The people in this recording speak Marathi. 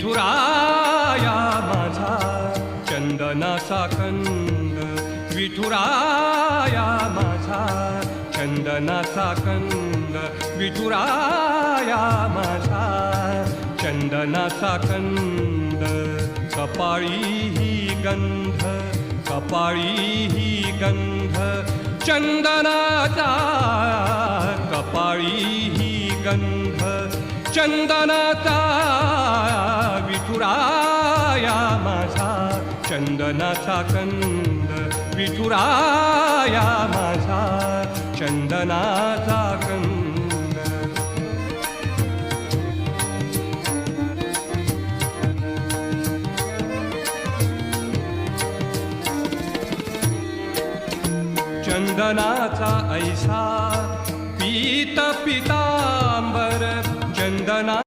विठुराया माझा चंदनाचा कंद, विठुराया माझा चंदनाचा कंद, विठुराया माझा चंदनाचा कंद. कपाळी ही गंध, कपाळी ही गंध चंदनाचा, कपाळी ही गंध चंदनाचा. विठुराया माझा चंदनाचा कंद, विठुराया माझा चंदनाचा कंद. चंदनाचा ऐसा पीत पितांबर, चंदना